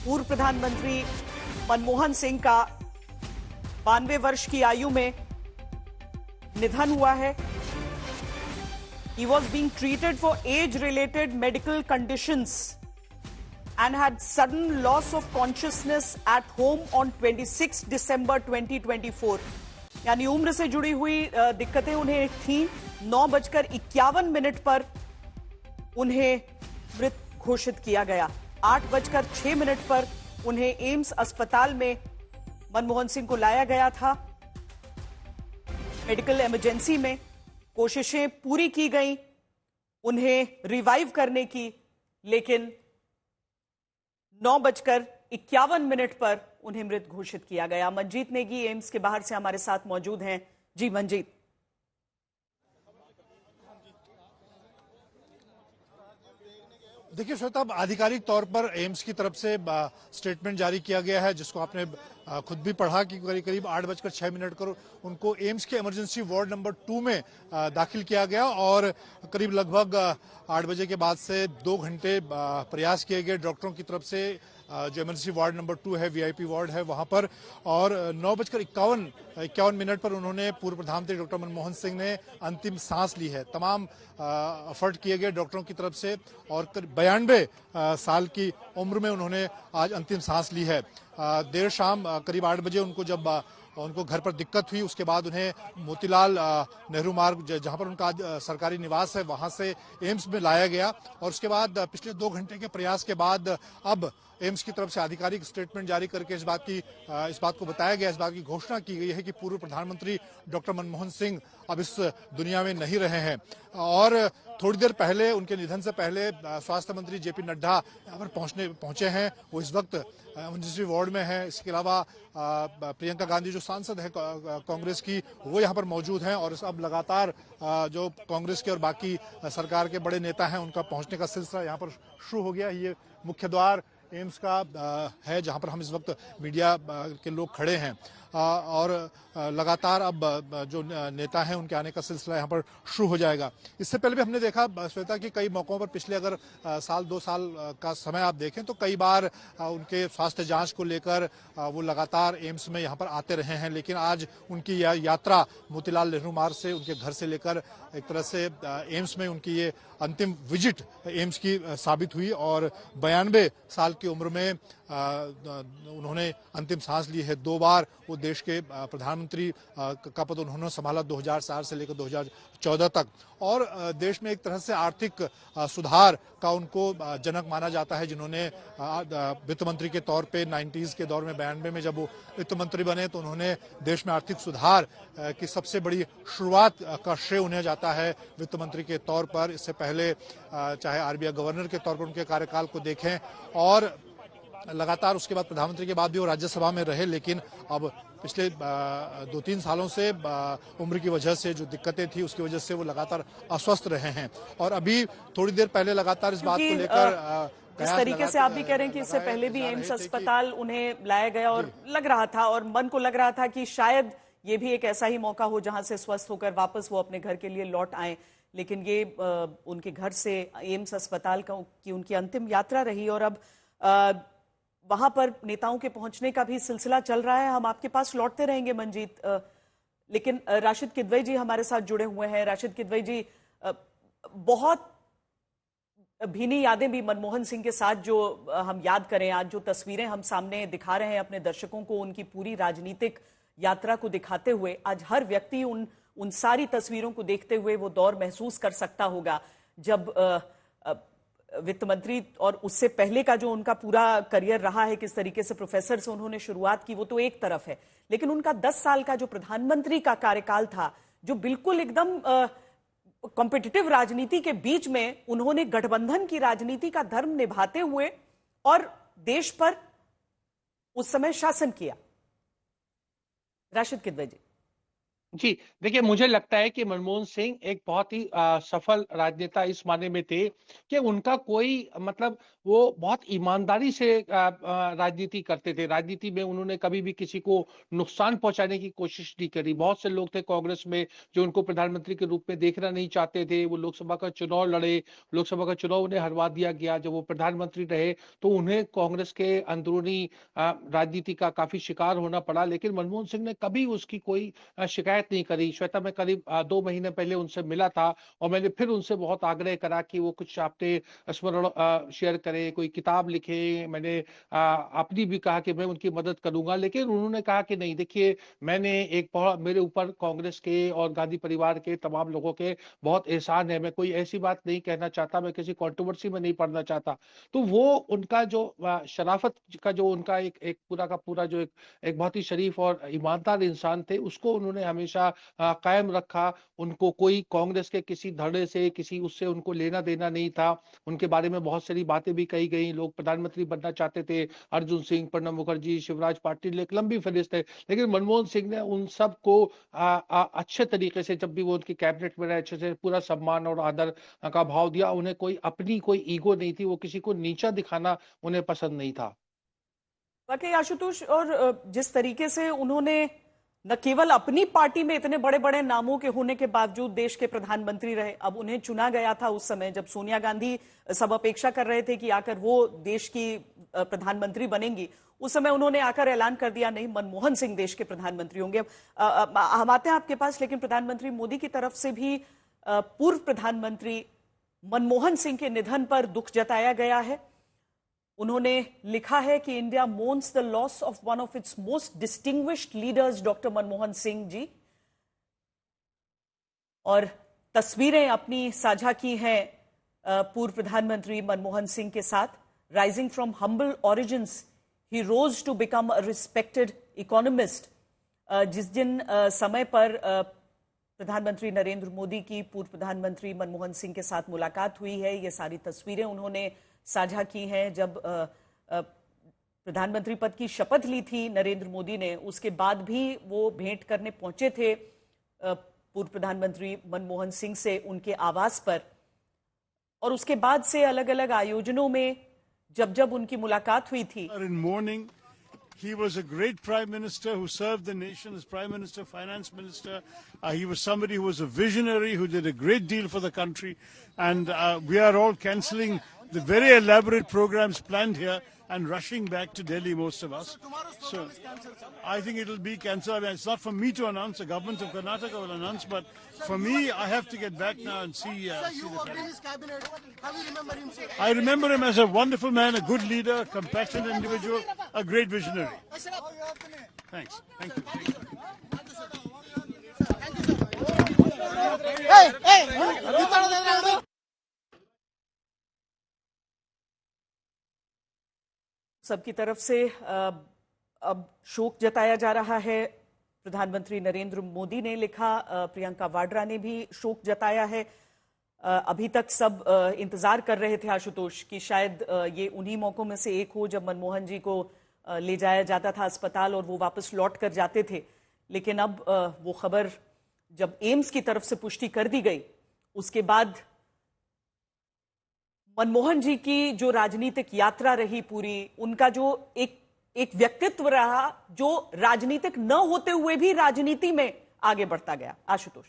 पूर्व प्रधानमंत्री मनमोहन सिंह का 92 वर्ष की आयु में निधन हुआ है। He was being treated for age-related medical conditions and had sudden loss of consciousness at home on 26 December 2024। यानी उम्र से जुड़ी हुई दिक्कतें उन्हें थीं। 9:51 पर उन्हें मृत घोषित किया गया। 8:06 पर उन्हें एम्स अस्पताल में मनमोहन सिंह को लाया गया था। मेडिकल इमरजेंसी में कोशिशें पूरी की गई उन्हें रिवाइव करने की, लेकिन 9:51 पर उन्हें मृत घोषित किया गया। मंजीत नेगी एम्स के बाहर से हमारे साथ मौजूद हैं। जी मंजीत। देखिए श्वेता, आधिकारिक तौर पर एम्स की तरफ से स्टेटमेंट जारी किया गया है, जिसको आपने खुद भी पढ़ा कि करीब करीब 8:06 पर उनको एम्स के इमरजेंसी वार्ड नंबर 2 में दाखिल किया गया और करीब लगभग 8 बजे के बाद से 2 घंटे प्रयास किए गए डॉक्टरों की तरफ से, जो इमरजेंसी वार्ड नंबर 2 है, वीआईपी वार्ड है वहां पर। और 9:51 पर उन्होंने पूर्व प्रधानमंत्री डॉक्टर मनमोहन सिंह ने अंतिम सांस ली है। तमाम एफर्ट किए गए डॉक्टरों की तरफ से और 92 साल की उम्र में उन्होंने आज अंतिम सांस ली है। देर शाम करीब 8 बजे उनको घर पर दिक्कत हुई, उसके बाद उन्हें मोतीलाल नेहरू मार्ग, जहां पर उनका सरकारी निवास है, वहां से एम्स में लाया गया। और उसके बाद पिछले 2 घंटे के प्रयास के बाद अब एम्स की तरफ से आधिकारिक स्टेटमेंट जारी करके इस बात को बताया गया, इस बात की घोषणा की गई है कि पूर्व प्रधानमंत्री डॉक्टर मनमोहन सिंह अब इस दुनिया में नहीं रहे हैं। और थोड़ी देर पहले, उनके निधन से पहले, स्वास्थ्य मंत्री जेपी नड्डा यहाँ पर पहुंचे हैं। वो इस वक्त इमरजेंसी वार्ड में है। इसके अलावा प्रियंका गांधी जो सांसद है कांग्रेस की, वो यहाँ पर मौजूद हैं। और अब लगातार जो कांग्रेस के और बाकी सरकार के बड़े नेता हैं, उनका पहुंचने का सिलसिला यहाँ पर शुरू हो गया। ये मुख्य द्वार एम्स का है, जहां पर हम इस वक्त मीडिया के लोग खड़े हैं। और लगातार अब जो नेता हैं उनके आने का सिलसिला यहाँ पर शुरू हो जाएगा। इससे पहले भी हमने देखा श्वेता कि कई मौकों पर पिछले अगर 2 साल का समय आप देखें तो कई बार उनके स्वास्थ्य जांच को लेकर वो लगातार एम्स में यहाँ पर आते रहे हैं। लेकिन आज उनकी यात्रा मोतीलाल नेहरू मार्ग से, उनके घर से लेकर एक तरह से एम्स में उनकी ये अंतिम विजिट एम्स की साबित हुई। और 92 साल की उम्र में उन्होंने अंतिम सांस ली है। 2 बार वो देश के प्रधानमंत्री का पद उन्होंने संभाला, 2004 से लेकर 2014 तक। और देश में एक तरह से आर्थिक सुधार का उनको जनक माना जाता है, जिन्होंने वित्त मंत्री के तौर पे 90s के दौर में 92 में जब वो वित्त मंत्री बने तो उन्होंने देश में आर्थिक सुधार की सबसे बड़ी शुरुआत का श्रेय उन्हें जाता है वित्त मंत्री के तौर पर। इससे पहले चाहे आरबीआई गवर्नर के तौर पर उनके कार्यकाल को देखें और लगातार उसके बाद प्रधानमंत्री के बाद भी वो राज्यसभा में रहे। लेकिन अब पिछले 2-3 सालों से उम्र की वजह से जो दिक्कतें थी, उसकी वजह से वो लगातार अस्वस्थ रहे हैं। और अभी थोड़ी देर पहले लगातार इस बात को लेकर जिस तरीके से आप भी कह रहे हैं कि इससे पहले भी एम्स अस्पताल उन्हें लाया गया और लग रहा था और मन को लग रहा था कि शायद ये भी एक ऐसा ही मौका हो जहां से स्वस्थ होकर वापस वो अपने घर के लिए लौट आए। लेकिन ये उनके घर से एम्स अस्पताल की उनकी अंतिम यात्रा रही और अब वहां पर नेताओं के पहुंचने का भी सिलसिला चल रहा है। हम आपके पास लौटते रहेंगे मंजीत, लेकिन राशिद किदवई जी हमारे साथ जुड़े हुए हैं। राशिद किदवई जी, बहुत भीनी यादें भी मनमोहन सिंह के साथ जो हम याद करें, आज जो तस्वीरें हम सामने दिखा रहे हैं अपने दर्शकों को उनकी पूरी राजनीतिक यात्रा को दिखाते हुए, आज हर व्यक्ति उन सारी तस्वीरों को देखते हुए वो दौर महसूस कर सकता होगा जब वित्त मंत्री और उससे पहले का जो उनका पूरा करियर रहा है, किस तरीके से प्रोफेसर से उन्होंने शुरुआत की, वो तो एक तरफ है। लेकिन उनका 10 साल का जो प्रधानमंत्री का कार्यकाल था, जो बिल्कुल एकदम कॉम्पिटिटिव राजनीति के बीच में उन्होंने गठबंधन की राजनीति का धर्म निभाते हुए और देश पर उस समय शासन किया। राशिद किदवई जी। जी देखिए, मुझे लगता है कि मनमोहन सिंह एक बहुत ही सफल राजनेता इस मायने में थे कि उनका कोई मतलब वो बहुत ईमानदारी से राजनीति करते थे। राजनीति में उन्होंने कभी भी किसी को नुकसान पहुंचाने की कोशिश नहीं करी। बहुत से लोग थे कांग्रेस में जो उनको प्रधानमंत्री के रूप में देखना नहीं चाहते थे। वो लोकसभा का चुनाव लड़े, लोकसभा का चुनाव उन्हें हरवा दिया गया। जब वो प्रधानमंत्री रहे तो उन्हें कांग्रेस के अंदरूनी राजनीति का काफी शिकार होना पड़ा, लेकिन मनमोहन सिंह ने कभी उसकी कोई शिकायत नहीं करी। श्वेता, मैं करीब 2 महीने पहले उनसे मिला था और मैंने फिर उनसे बहुत आग्रह करा कि वो कुछ अपने स्मरण शेयर करें, कोई किताब लिखें। मैंने अपनी भी कहा कि मैं उनकी मदद करूंगा, लेकिन उन्होंने कहा कि नहीं, देखिए मैंने एक बहुत, मेरे ऊपर कांग्रेस के और गांधी परिवार के तमाम लोगों के बहुत एहसान है, मैं कोई ऐसी बात नहीं कहना चाहता, मैं किसी कंट्रोवर्सी में नहीं पड़ना चाहता। तो वो उनका जो शराफत का जो उनका एक एक पूरा का पूरा जो एक बहुत ही शरीफ और ईमानदार इंसान थे, उसको उन्होंने हमेशा कायम रखा। उनको कोई कांग्रेस के किसी धड़े से, किसी उससे उनको लेना देना नहीं था। उनके बारे में बहुत सारी बातें भी कही गई। लोग प्रधानमंत्री बनना चाहते थे, अर्जुन सिंह, प्रणब मुखर्जी, शिवराज पाटिल, एक लंबी फहरिस्त है, लेकिन मनमोहन सिंह ने उन सबको अच्छे तरीके से, जब भी वो उनकी कैबिनेट में रहे, अच्छे से पूरा सम्मान और आदर का भाव दिया। उन्हें कोई ईगो नहीं थी, वो किसी को नीचा दिखाना उन्हें पसंद नहीं था। वाकई आशुतोष, और जिस तरीके से उन्होंने न केवल अपनी पार्टी में इतने बड़े बड़े नामों के होने के बावजूद देश के प्रधानमंत्री रहे, अब उन्हें चुना गया था उस समय जब सोनिया गांधी सब अपेक्षा कर रहे थे कि आकर वो देश की प्रधानमंत्री बनेंगी, उस समय उन्होंने आकर ऐलान कर दिया नहीं, मनमोहन सिंह देश के प्रधानमंत्री होंगे। हम आते हैं आपके पास, लेकिन प्रधानमंत्री मोदी की तरफ से भी पूर्व प्रधानमंत्री मनमोहन सिंह के निधन पर दुख जताया गया है। उन्होंने लिखा है कि India mourns the loss of one of its most distinguished leaders doctor Manmohan Singh ji, और तस्वीरें अपनी साझा की हैं पूर्व प्रधानमंत्री मनमोहन सिंह के साथ। Rising from humble origins he rose to become a respected economist. जिस दिन समय पर प्रधानमंत्री नरेंद्र मोदी की पूर्व प्रधानमंत्री मनमोहन सिंह के साथ मुलाकात हुई है, ये सारी तस्वीरें उन्होंने साझा की हैं। जब प्रधानमंत्री पद की शपथ ली थी नरेंद्र मोदी ने, उसके बाद भी वो भेंट करने पहुंचे थे पूर्व प्रधानमंत्री मनमोहन सिंह से उनके आवास पर, और उसके बाद से अलग अलग आयोजनों में जब जब उनकी मुलाकात हुई थी। He was a great prime minister who served the nation as prime minister, finance minister. He was somebody who was a visionary, who did a great deal for the country. And we are all cancelling the very elaborate programs planned here and rushing back to Delhi, most of us. So I think it will be cancelled. I mean, it's not for me to announce. The government of Karnataka will announce. But for me, I have to get back now and see. Sir, you worked in his cabinet. How do you remember him, sir? I remember him as a wonderful man, a good leader, compassionate individual, a great visionary. Thanks. Thank you. Hey! सबकी तरफ से अब शोक जताया जा रहा है। प्रधानमंत्री नरेंद्र मोदी ने लिखा, प्रियंका वाड्रा ने भी शोक जताया है। अभी तक सब इंतजार कर रहे थे आशुतोष कि शायद ये उन्हीं मौकों में से एक हो जब मनमोहन जी को ले जाया जाता था अस्पताल और वो वापस लौट कर जाते थे, लेकिन अब वो खबर जब एम्स की तरफ से पुष्टि कर दी गई, उसके बाद मनमोहन जी की जो राजनीतिक यात्रा रही पूरी, उनका जो एक व्यक्तित्व रहा जो राजनीतिक न होते हुए भी राजनीति में आगे बढ़ता गया। आशुतोष,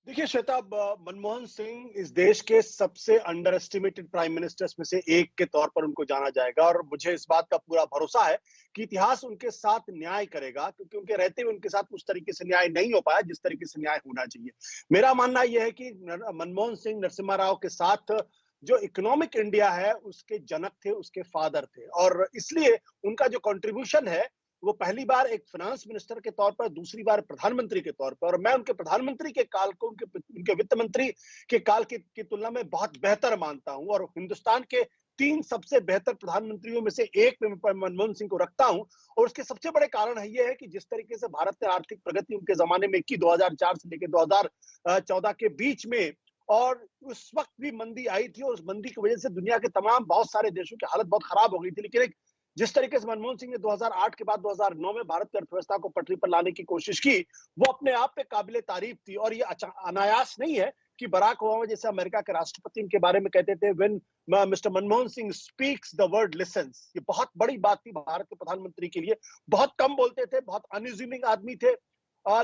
देखिए श्वेता, मनमोहन सिंह इस देश के सबसे अंडर एस्टिमेटेड प्राइम मिनिस्टर्स में से एक के तौर पर उनको जाना जाएगा, और मुझे इस बात का पूरा भरोसा है कि इतिहास उनके साथ न्याय करेगा, क्योंकि उनके रहते हुए उनके साथ उस तरीके से न्याय नहीं हो पाया जिस तरीके से न्याय होना चाहिए। मेरा मानना यह है कि मनमोहन सिंह नरसिम्हा राव के साथ जो इकोनॉमिक इंडिया है उसके जनक थे, उसके फादर थे, और इसलिए उनका जो कंट्रीब्यूशन है वो पहली बार एक फाइनेंस मिनिस्टर के तौर पर, दूसरी बार प्रधानमंत्री के तौर पर, और मैं उनके प्रधानमंत्री के काल को उनके वित्त मंत्री के काल की तुलना में बहुत बेहतर मानता हूं, और हिंदुस्तान के 3 सबसे बेहतर प्रधानमंत्रियों में से एक में मनमोहन सिंह को रखता हूं। और उसके सबसे बड़े कारण है ये है कि जिस तरीके से भारत ने आर्थिक प्रगति उनके जमाने में की 2004 से लेकर 2014 के बीच में, और उस वक्त भी मंदी आई थी और उस मंदी की वजह से दुनिया के तमाम बहुत सारे देशों की हालत बहुत खराब हो गई थी, लेकिन जिस तरीके से मनमोहन सिंह ने 2008 के बाद 2009 में भारत की अर्थव्यवस्था को पटरी पर लाने की कोशिश की, वो अपने आप पे काबिले तारीफ थी। और ये अनायास नहीं है कि बराक ओबामा जैसे अमेरिका के राष्ट्रपति इनके बारे में कहते थे, when mister Manmohan Singh speaks the word lessons. ये बहुत बड़ी बात थी भारत के प्रधानमंत्री के लिए। बहुत कम बोलते थे, बहुत अनइज्यूमिंग आदमी थे,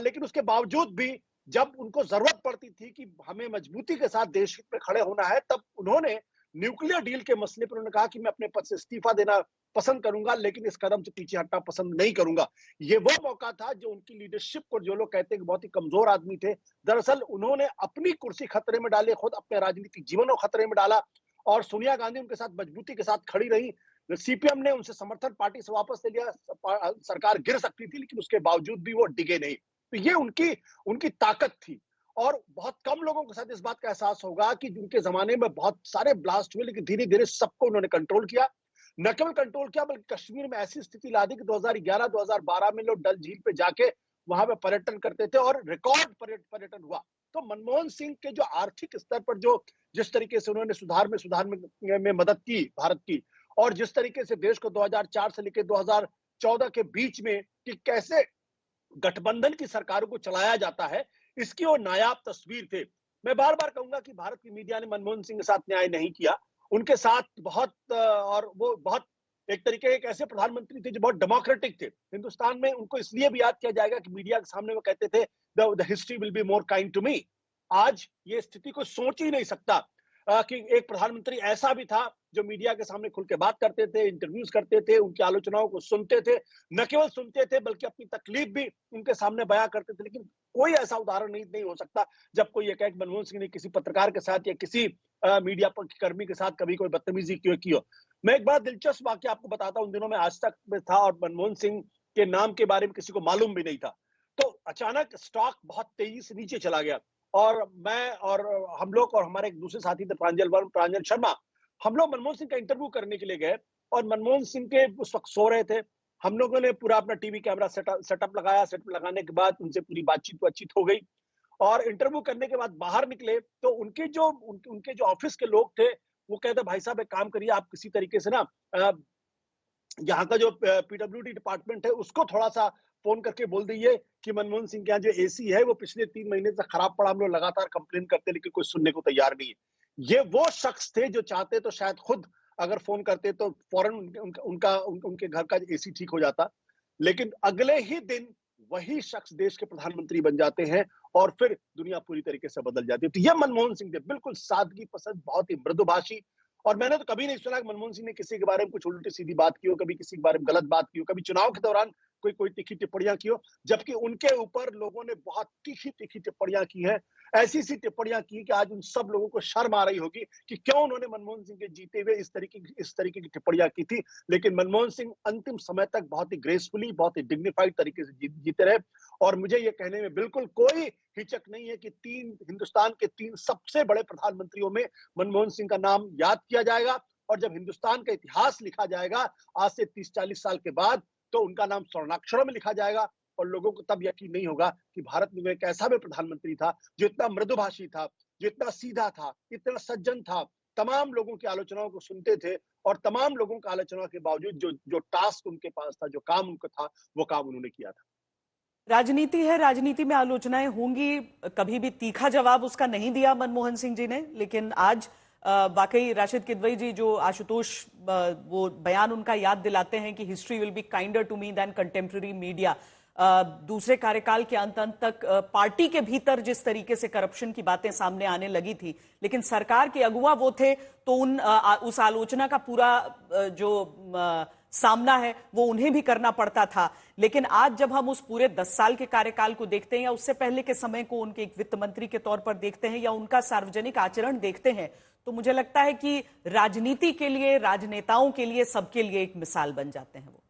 लेकिन उसके बावजूद भी जब उनको जरूरत पड़ती थी कि हमें मजबूती के साथ देश हित में खड़े होना है, तब उन्होंने न्यूक्लियर डील के मसले पर उन्होंने कहा कि मैं अपने पद से इस्तीफा देना पसंद करूंगा, लेकिन इस कदम से पीछे हटना पसंद नहीं करूंगा। ये वो मौका था जो उनकी लीडरशिप को, जो लोग कहते हैं कि बहुत ही कमजोर आदमी थे, दरअसल उन्होंने अपनी कुर्सी खतरे में डाली, खुद अपने राजनीतिक जीवन को खतरे में डाला, और सोनिया गांधी उनके साथ मजबूती के साथ खड़ी रही। सीपीएम ने उनसे समर्थन पार्टी से वापस ले लिया, सरकार गिर सकती थी, लेकिन उसके बावजूद भी वो डिगे नहीं। तो ये उनकी ताकत थी। और बहुत कम लोगों के साथ इस बात का एहसास होगा कि उनके जमाने में बहुत सारे ब्लास्ट हुए, लेकिन धीरे धीरे सबको उन्होंने कंट्रोल किया। न केवल कंट्रोल किया, बल्कि कश्मीर में ऐसी स्थिति ला दी कि 2011-2012 में लोग डल झील पे जाके वहां पे पर्यटन करते थे और रिकॉर्ड पर्यटन हुआ। तो मनमोहन सिंह के जो आर्थिक स्तर पर जो जिस तरीके से उन्होंने सुधार में मदद की भारत की, और जिस तरीके से देश को 2004 से लेकर 2014 के बीच में कि कैसे गठबंधन की सरकारों को चलाया जाता है, इसकी वो नायाब तस्वीर थे। मैं बार बार कहूंगा कि भारत की मीडिया ने मनमोहन सिंह के साथ न्याय नहीं किया। उनके साथ और वो बहुत एक तरीके के एक ऐसे प्रधानमंत्री थे जो बहुत डेमोक्रेटिक थे। हिंदुस्तान में उनको इसलिए भी याद किया जाएगा कि मीडिया के सामने वो कहते थे the history will be more kind to me. आज ये स्थिति को सोच ही नहीं सकता कि एक प्रधानमंत्री ऐसा भी था जो मीडिया के सामने खुल के बात करते थे, इंटरव्यूज करते थे, उनकी आलोचनाओं को सुनते थे, न केवल सुनते थे बल्कि अपनी तकलीफ भी उनके सामने बयां करते थे। लेकिन कोई ऐसा उदाहरण नहीं हो सकता जब कोई ये कहे कि मनमोहन सिंह ने किसी पत्रकार के साथ या किसी मीडिया कर्मी के साथ कभी कोई बदतमीजी की हो। मैं एक बड़ा दिलचस्प वाकया आपको बताता हूं। उन दिनों में आज तक में था और मनमोहन सिंह के नाम के बारे में किसी को मालूम भी नहीं था। तो अचानक स्टॉक बहुत तेजी से नीचे चला गया, और मैं और हम लोग और हमारे एक दूसरे साथी थे प्रांजल शर्मा, हम लोग मनमोहन सिंह का इंटरव्यू करने के लिए गए, और मनमोहन सिंह के उस वक्त सो रहे थे। हम लोगों ने पूरा अपना टीवी कैमरा सेटअप लगाया। सेटअप लगाने के बाद उनसे पूरी बातचीत हो गई, और इंटरव्यू करने के बाद बाहर निकले तो उनके जो ऑफिस के लोग थे वो कहते, भाई साहब एक काम करिए, आप किसी तरीके से ना यहाँ का जो पीडब्ल्यूडी डिपार्टमेंट है उसको थोड़ा सा फोन करके बोल दीजिए कि मनमोहन सिंह के यहाँ जो एसी है वो पिछले 3 महीने से खराब पड़ा, हम लोग लगातार कंप्लेन करते लेकिन कोई सुनने को तैयार नहीं है। ये वो शख्स थे जो चाहते तो शायद खुद अगर फोन करते तो फौरन उनके घर का एसी ठीक हो जाता, लेकिन अगले ही दिन वही शख्स देश के प्रधानमंत्री बन जाते हैं और फिर दुनिया पूरी तरीके से बदल जाती है। तो ये मनमोहन सिंह थे, बिल्कुल सादगी पसंद, बहुत ही मृदुभाषी। और मैंने तो कभी नहीं सुना कि मनमोहन सिंह ने किसी के बारे में कुछ उल्टी सीधी बात की हो, कभी किसी के बारे में गलत बात की हो, कभी चुनाव के दौरान कोई तीखी टिप्पणियां की हो, जबकि उनके ऊपर लोगों ने बहुत तीखी टिप्पणियां की हैं। ऐसी टिप्पणियां की कि आज उन सब लोगों को शर्म आ रही होगी कि क्यों उन्होंने मनमोहन सिंह के जीते हुए इस तरीके की टिप्पणियां की थी। लेकिन मनमोहन सिंह अंतिम समय तक बहुत ही ग्रेसफुली, बहुत ही डिग्निफाइड तरीके से जीते रहे। और मुझे ये कहने में बिल्कुल कोई हिचक नहीं है कि हिंदुस्तान के 3 सबसे बड़े प्रधानमंत्रियों में मनमोहन सिंह का नाम याद किया जाएगा। और जब हिंदुस्तान का इतिहास लिखा जाएगा आज से 30-40 साल के बाद, तो उनका नाम स्वर्णाक्षरों में लिखा जाएगा, और लोगों को तब यकीन नहीं होगा कि भारत में एक ऐसा भी प्रधानमंत्री था जो इतना मृदुभाषी था, जो इतना सीधा था, इतना सज्जन था, तमाम लोगों की आलोचनाओं को सुनते थे, और तमाम लोगों की आलोचना के बावजूद जो टास्क उनके पास था, जो काम उनका था, वो काम उन्होंने किया था। राजनीति है, राजनीति में आलोचनाएं होंगी, कभी भी तीखा जवाब उसका नहीं दिया मनमोहन सिंह जी ने। लेकिन आज वाकई राशिद किदवई जी, जो आशुतोष वो बयान उनका याद दिलाते हैं कि history will be kinder to me than contemporary media. दूसरे कार्यकाल के अंत तक पार्टी के भीतर जिस तरीके से करप्शन की बातें सामने आने लगी थी, लेकिन सरकार के अगुवा वो थे, तो उस आलोचना का पूरा जो सामना है वो उन्हें भी करना पड़ता था। लेकिन आज जब हम उस पूरे 10 साल के कार्यकाल को देखते हैं, या उससे पहले के समय को उनके एक वित्त मंत्री के तौर पर देखते हैं, या उनका सार्वजनिक आचरण देखते हैं, तो मुझे लगता है कि राजनीति के लिए, राजनेताओं के लिए, सबके लिए एक मिसाल बन जाते हैं वो।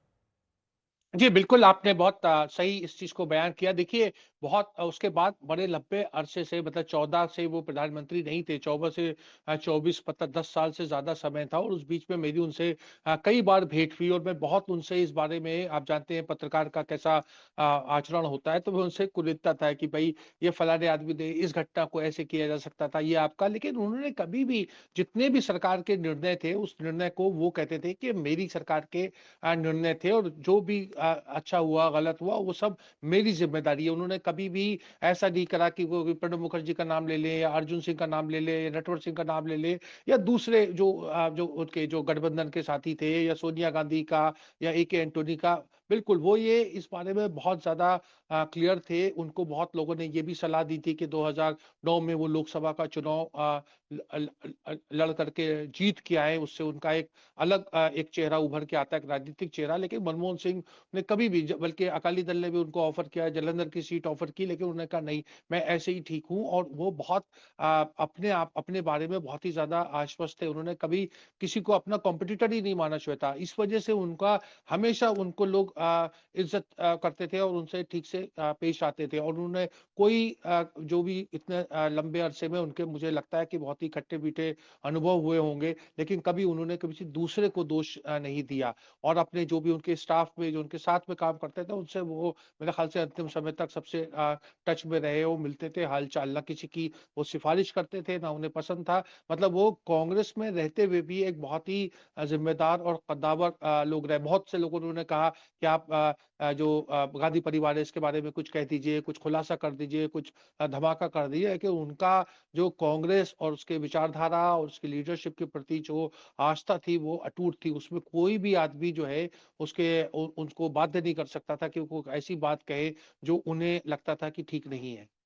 जी बिल्कुल, आपने बहुत सही इस चीज को बयान किया। देखिए, बहुत उसके बाद बड़े लंबे अरसे से, मतलब 14 से वो प्रधानमंत्री नहीं थे, 14 से 24, मतलब 10 साल से ज्यादा समय था, और उस बीच में मेरी उनसे कई बार भेंट हुई, और मैं बहुत उनसे इस बारे में, आप जानते हैं पत्रकार का कैसा आचरण होता है, तो मैं उनसे कुरिदता था कि भाई ये फलाने आदमी ने इस घटना को ऐसे किया जा सकता था, ये आपका। लेकिन उन्होंने कभी भी, जितने भी सरकार के निर्णय थे, उस निर्णय को वो कहते थे कि मेरी सरकार के निर्णय थे, और जो भी अच्छा हुआ गलत हुआ वो सब मेरी जिम्मेदारी है। उन्होंने कभी भी ऐसा नहीं करा कि वो प्रणब मुखर्जी का नाम ले ले या अर्जुन सिंह का नाम ले ले या नटवर सिंह का नाम ले ले या दूसरे जो उनके जो गठबंधन के साथी थे या सोनिया गांधी का या AK एंटोनी का। बिल्कुल, वो ये इस बारे में बहुत ज़्यादा क्लियर थे। उनको बहुत लोगों ने ये भी सलाह दी थी कि 2009 में वो लोकसभा का चुनाव लड़ करके जीत के आए, उससे उनका एक अलग एक चेहरा उभर के आता है, एक राजनीतिक चेहरा। लेकिन मनमोहन सिंह ने कभी भी बल्कि अकाली दल ने भी उनको ऑफर किया, जालंधर की सीट ऑफर की, लेकिन उन्होंने कहा नहीं, मैं ऐसे ही ठीक हूँ। और वो बहुत अपने बारे में बहुत ही ज्यादा आश्वस्त थे। उन्होंने कभी किसी को अपना कॉम्पिटिटर ही नहीं माना श्वेता। इस वजह से उनका हमेशा उनको लोग इज्जत करते थे और उनसे ठीक से पेश आते थे। और उन्होंने कोई जो भी इतने लंबे अरसे में उनके, मुझे लगता है कि बहुत ही खट्टे मीठे अनुभव हुए होंगे, लेकिन कभी उन्होंने किसी दूसरे को दोष नहीं दिया। और अपने जो भी उनके स्टाफ में जो उनके साथ में काम करते थे उनसे वो मेरे ख्याल से अंतिम समय तक सबसे टच में रहे, वो मिलते थे, हाल चाल, ना किसी की वो सिफारिश करते थे, ना उन्हें पसंद था। मतलब वो कांग्रेस में रहते हुए भी एक बहुत ही जिम्मेदार और कद्दावर लोग रहे। बहुत से लोगों ने उन्हें कहा कि आप जो गांधी परिवार है इसके बारे में कुछ कह दीजिए, कुछ खुलासा कर दीजिए, कुछ धमाका कर दीजिए। कि उनका जो कांग्रेस और उसके विचारधारा और उसकी लीडरशिप के प्रति जो आस्था थी वो अटूट थी। उसमें कोई भी आदमी जो है उनको बाध्य नहीं कर सकता था कि वो ऐसी बात कहे जो उन्हें लगता था कि ठीक नहीं है।